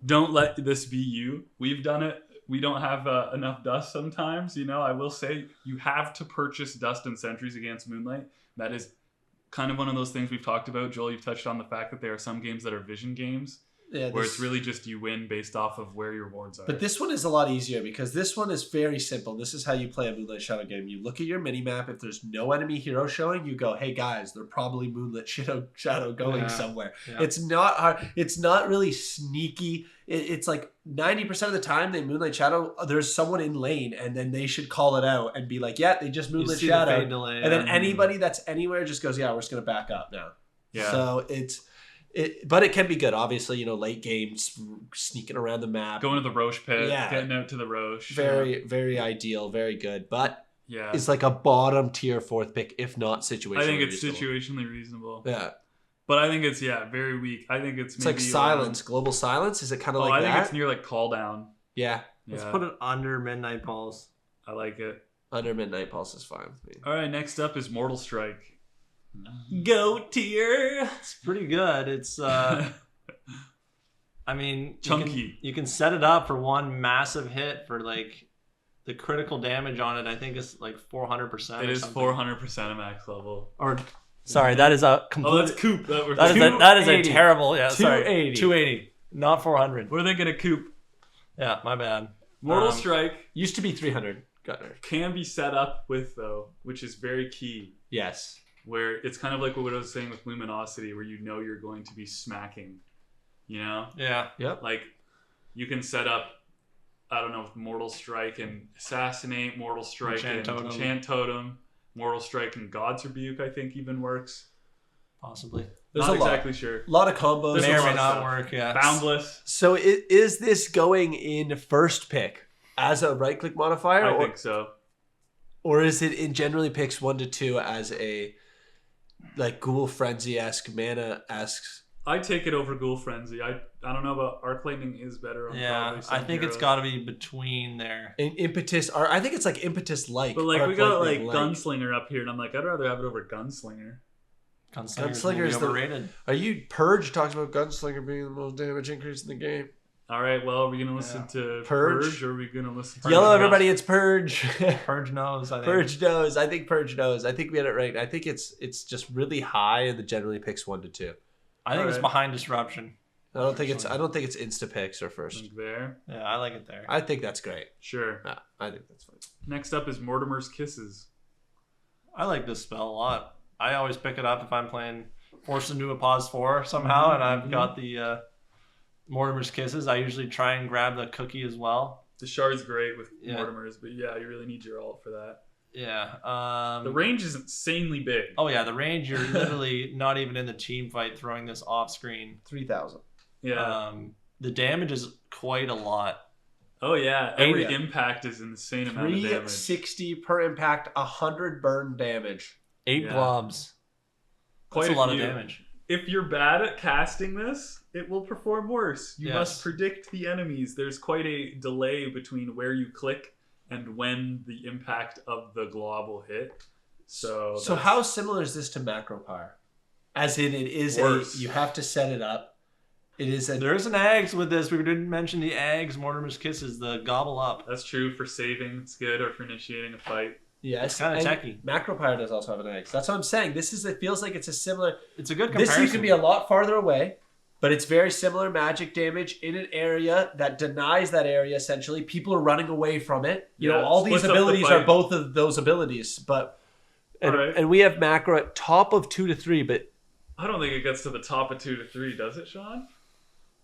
Don't let this be you. We've done it. We don't have enough dust sometimes. I will say you have to purchase dust and sentries against Moonlight. That is kind of one of those things we've talked about. Joel, you've touched on the fact that there are some games that are vision games. Yeah, where it's really just you win based off of where your wards are. But this one is a lot easier because this one is very simple. This is how you play a Moonlight Shadow game. You look at your minimap. If there's no enemy hero showing, you go, hey guys, they're probably Moonlight Shadow going somewhere. Yeah. It's not hard. It's not really sneaky. It's like 90% of the time they Moonlight Shadow, there's someone in lane and then they should call it out and be like, yeah, they just Moonlight Shadow. And then anybody that's anywhere just goes, yeah, we're just going to back up now. Yeah. So but it can be good. Obviously, late games, sneaking around the map. Going to the Roche pit, getting out to the Roche. Very, very ideal, very good. But it's like a bottom tier 4th pick, if not situationally I think it's reasonable. Situationally reasonable. Yeah. But I think it's, very weak. I think it's maybe... like silence, global silence? Is it kind of like that? I think it's near like call down. Yeah. Let's put it under Midnight Pulse. I like it. Under Midnight Pulse is fine with me. All right, next up is Mortal Strike. Go tier. It's pretty good. It's I mean, chunky. You can set it up for one massive hit for like the critical damage on it. I think it's like 400%. It is 400% of max level. Or sorry, that is a complete. Oh, that's Coop. That is a terrible. Yeah, 280. 280, not 400. We're thinking of Coop. Yeah, my bad. Mortal Strike used to be 300. Can be set up with though, which is very key. Yes. Where it's kind of like what I was saying with Luminosity, where you're going to be smacking. You know? Yeah. Yep. Like, you can set up, I don't know, with Mortal Strike and Assassinate, Mortal Strike and Enchant Totem, Mortal Strike and God's Rebuke, I think even works. Possibly. Not exactly sure. A lot of combos. May or may not work, yeah. Boundless. So is this going in first pick as a right-click modifier? I think so. Or is it in generally picks 1 to 2 as a like Ghoul Frenzy-esque, mana-esque? I'd take it over Ghoul Frenzy. I don't know about Arc Lightning is better on probably some I think heroes. It's got to be between there. Impetus, or I think it's like Impetus-like. But like Arc we got Lightning like Gunslinger up here, and I'm like, I'd rather have it over Gunslinger. Gunslinger is overrated. Are you Purge talks about Gunslinger being the most damage increase in the game? All right, well, are we going to listen to Purge, or are we going to listen to Yellow, everybody, it's Purge. Purge knows, I think. Purge knows. I think Purge knows. I think we had it right. I think it's just really high and the generally picks 1 to 2. I think it's behind Disruption. I don't think it's insta picks or first. Like there. Yeah, I like it there. I think that's great. Sure. Yeah, I think that's fine. Next up is Mortimer's Kisses. I like this spell a lot. I always pick it up if I'm playing Force into a Pause 4 somehow, and I've got the Mortimer's Kisses. I usually try and grab the cookie as well. The Shard's great with Mortimer's, but yeah, you really need your ult for that. Yeah. The range is insanely big. Oh yeah, the range, you're literally not even in the team fight throwing this off screen. 3,000. Yeah. The damage is quite a lot. Oh yeah, every impact is an insane amount of damage. 360 per impact, 100 burn damage. 8 blobs. Quite a lot of damage. If you're bad at casting this, it will perform worse. You must predict the enemies. There's quite a delay between where you click and when the impact of the glob will hit. So how similar is this to Macro Pyre? As in, it is you have to set it up. There's an Ags with this. We didn't mention the Ags, Mortimer's Kisses, the gobble up. That's true for saving. It's good, or for initiating a fight. Yes, it's kind of techy. Macro Pyre does also have an Ags. That's what I'm saying. It feels like it's a similar. It's a good comparison. This you can be a lot farther away. But it's very similar magic damage in an area that denies that area, essentially. People are running away from it. You know, all these abilities are both of those abilities. And we have macro at top of 2 to 3, but... I don't think it gets to the top of 2 to 3, does it, Sean?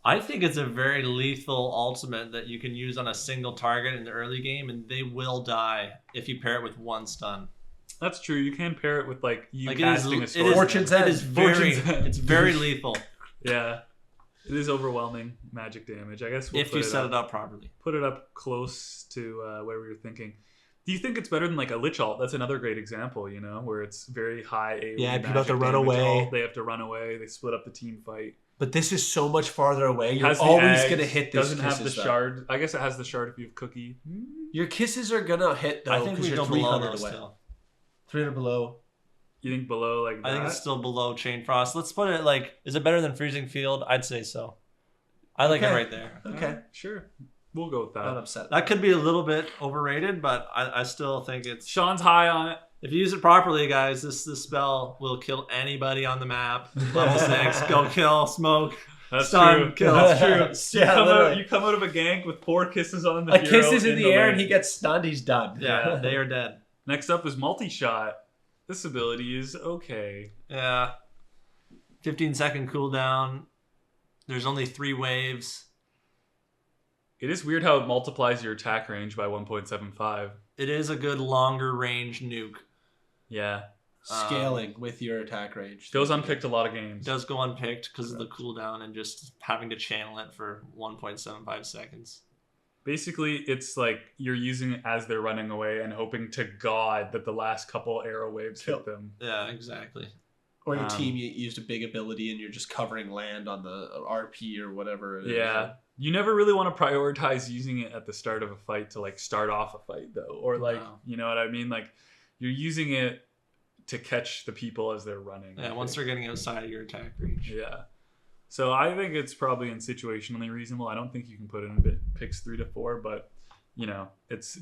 I think it's a very lethal ultimate that you can use on a single target in the early game, and they will die if you pair it with 1 stun. That's true. You can pair it with, casting a sword. Fortune's End. It's very lethal. Yeah, it is overwhelming magic damage. I guess if you set it up properly. Put it up close to where we were thinking. Do you think it's better than like a Lich Ult? That's another great example, you know, where it's very high AoE. Yeah, people have to run away. They have to run away. They split up the team fight. But this is so much farther away. You're always going to hit this. Doesn't have the shard. I guess it has the shard if you have Cookie. Your kisses are going to hit, though, because you're 300 away. Still. 300 below. You think below like that? I think it's still below Chain Frost. Let's put it like, is it better than Freezing Field? I'd say so. I like it right there. Okay. Sure. We'll go with that. Not upset. That could be a little bit overrated, but I still think it's... Sean's high on it. If you use it properly, guys, this spell will kill anybody on the map. Level 6, go kill, smoke. That's stun, true. Kill. That's true. You come out of a gank with 4 kisses on the hero. A kiss is in the air and he gets stunned, he's done. Yeah, they are dead. Next up is Multi-Shot. This ability is okay. Yeah. 15-second cooldown. There's only 3 waves. It is weird how it multiplies your attack range by 1.75. It is a good longer range nuke. Yeah. Scaling with your attack range. Goes unpicked a lot of games. Does go unpicked because of the cooldown and just having to channel it for 1.75 seconds. Basically, it's like you're using it as they're running away and hoping to God that the last couple arrow waves hit them. Yeah, exactly. Or your team used a big ability and you're just covering land on the RP or whatever it is. Yeah. You never really want to prioritize using it at the start of a fight to like start off a fight though. Or like, you know what I mean? Like you're using it to catch the people as they're running. Yeah, once they're getting outside of your attack range. Yeah. So I think it's probably in situationally reasonable. I don't think you can put in a bit picks 3 to 4, but you know, it's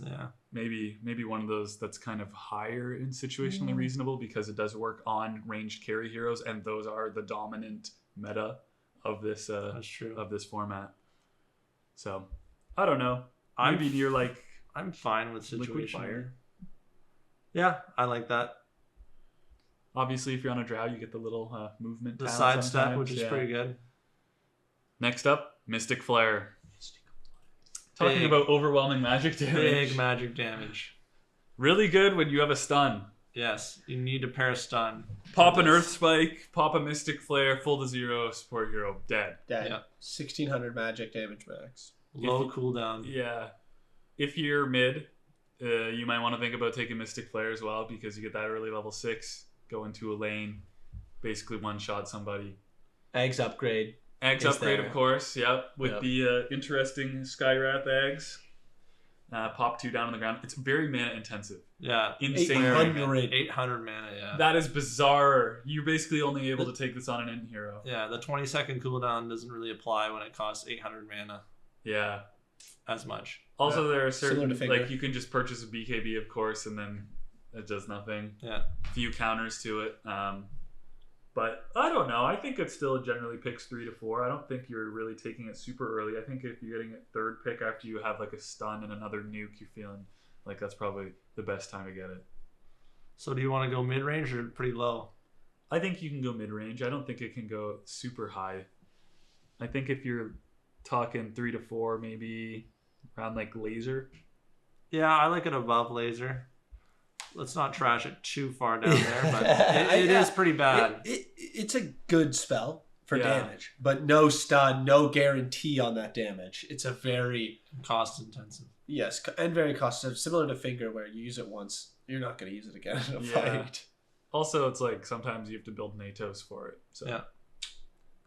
maybe one of those that's kind of higher in situationally reasonable because it does work on ranged carry heroes, and those are the dominant meta of this of this format. So I don't know. Maybe you're like, I'm fine with situation. Fire. Yeah, I like that. Obviously, if you're on a drow, you get the little movement. The side step, which is pretty good. Next up, Mystic Flare. Talking about overwhelming magic damage. Big magic damage. Really good when you have a stun. Yes, you need to pair a stun. Pop an Earth Spike, pop a Mystic Flare, full to 0, support hero, dead. Dead. Yeah. 1600 magic damage max. Low cooldown. Yeah. If you're mid, you might want to think about taking Mystic Flare as well, because you get that early level 6, go into a lane, basically one-shot somebody. Eggs upgrade. Eggs upgrade, of course, yep. With the interesting Skywrath eggs. Pop 2 down on the ground. It's very mana intensive. Yeah. Insane. 800 mana, yeah. That is bizarre. You're basically only able to take this on an end hero. Yeah, the 20-second cooldown doesn't really apply when it costs 800 mana. Yeah. As much. Also, there are certain, like, you can just purchase a BKB, of course, and then it does nothing. Yeah. Few counters to it. But I don't know. I think it still generally picks 3 to 4. I don't think you're really taking it super early. I think if you're getting it third pick after you have like a stun and another nuke, you're feeling like that's probably the best time to get it. So do you want to go mid-range or pretty low? I think you can go mid-range. I don't think it can go super high. I think if you're talking 3 to 4, maybe around like laser. Yeah, I like it above laser. Let's not trash it too far down there, but it is pretty bad. It's a good spell for damage, but no stun, no guarantee on that damage. It's a very cost intensive. Yes, and very cost intensive. Similar to Finger, where you use it once, you're not going to use it again in a fight. Also, it's like sometimes you have to build Natos for it. So. Yeah.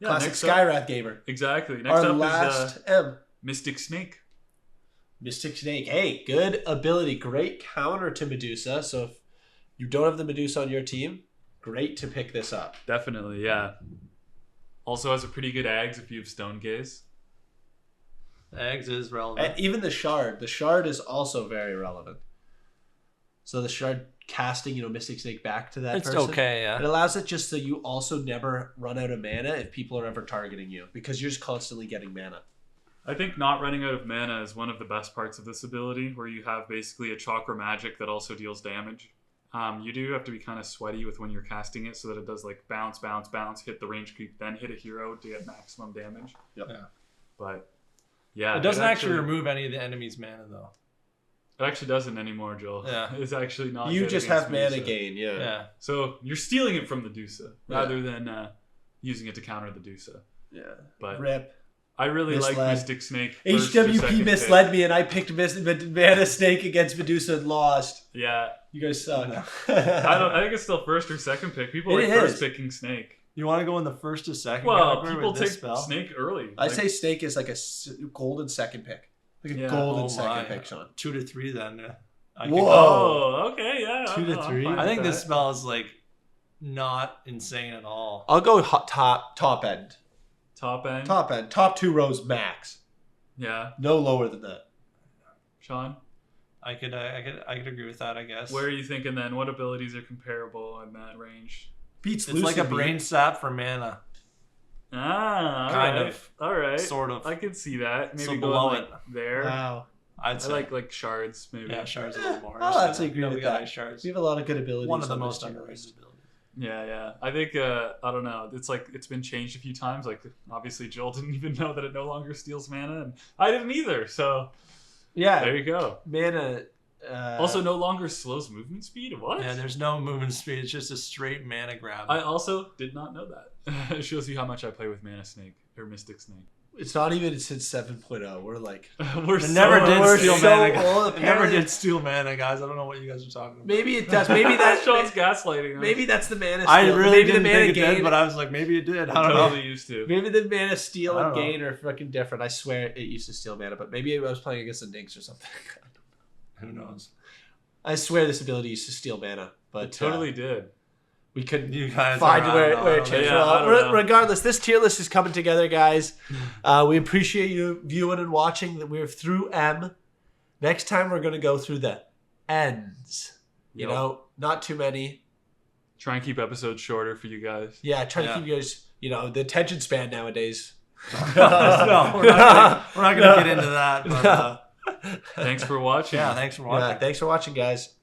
Classic Skywrath gamer. Exactly. Next Our up last is M. Mystic Snake. Mystic Snake. Hey, good ability. Great counter to Medusa. So if you don't have the Medusa on your team, great to pick this up. Definitely, yeah. Also has a pretty good Ags if you have Stone Gaze. The Ags is relevant. And even the Shard. The Shard is also very relevant. So the Shard casting, Mystic Snake back to that person. It's okay, yeah. It allows it just so you also never run out of mana if people are ever targeting you, because you're just constantly getting mana. I think not running out of mana is one of the best parts of this ability, where you have basically a chakra magic that also deals damage. You do have to be kind of sweaty with when you're casting it, so that it does like bounce, bounce, bounce, hit the range creep, then hit a hero to get maximum damage. Yep. Yeah. But yeah, it doesn't actually remove any of the enemy's mana though. It actually doesn't anymore, Joel. Yeah. It's actually not. You just have mana Medusa. gain, Yeah. So you're stealing it from the Medusa rather than using it to counter the Medusa. Yeah. But Rip. I really Misled. like Mystic Snake. first or HWP second misled pick. me, and I picked Mana Snake against Medusa and lost. Yeah. You guys suck. I think it's still first or second pick. People It like first is. picking Snake. You want to go in the first or second? Well, category people with this take spell? Snake early. I say Snake is like a golden second pick. Like a Yeah. golden second pick, Sean. 2 to 3 then. Whoa. Oh, okay, yeah. 2 to 3. I'm fine I think with this that. spell is like not insane at all. I'll go top end. Top end. Top 2 rows max. Yeah. No lower than that. Sean, I could agree with that, I guess. where are you thinking then? What abilities are comparable in that range? Beats It's like a brain sap for mana. Ah, Kind alright. of. All right. Sort of. I could see that. Maybe So going below like it. there. Wow. I'd I say. like shards maybe. Yeah, shards a little more. I'll actually agree No, with we got that. nice shards. We have a lot of good abilities. One of the on most this underrated Tierlist. abilities. Yeah. I think I don't know. It's like it's been changed a few times. Like obviously Joel didn't even know that it no longer steals mana, and I didn't either. So Yeah. there you go. Mana. Also, no longer slows movement speed. What? Yeah, there's no movement speed. It's just a straight mana grab. I also did not know that. It shows you how much I play with Mana Snake or Mystic Snake. It's not even since 7.0. We're like, We're It never did we're steal so mana. old, It never apparently. did steal mana, guys. I don't know what you guys are talking about. maybe it does. Maybe that's Sean's gaslighting. us. Maybe that's the mana steal. I really maybe didn't the mana think it gain. did, but I was like, maybe it did. I I don't totally know. used to. Maybe the mana steal I and don't gain are fucking different. I swear it used to steal mana, but maybe I was playing against the Dinks or something. Who knows? I swear this ability used to steal mana, but It totally did. we couldn't You guys find are, where I it don't changed. Yeah, I don't Well, know. regardless, this tier list is coming together, guys. We appreciate you viewing and watching. That we're through M. Next time we're going to go through the N's. You Yep. know, not too many. Try and keep episodes shorter for you guys. Yeah, try to keep you guys. The attention span nowadays. No, we're not gonna get into that. But, Thanks for watching. yeah, thanks for watching. Yeah, thanks for watching, guys.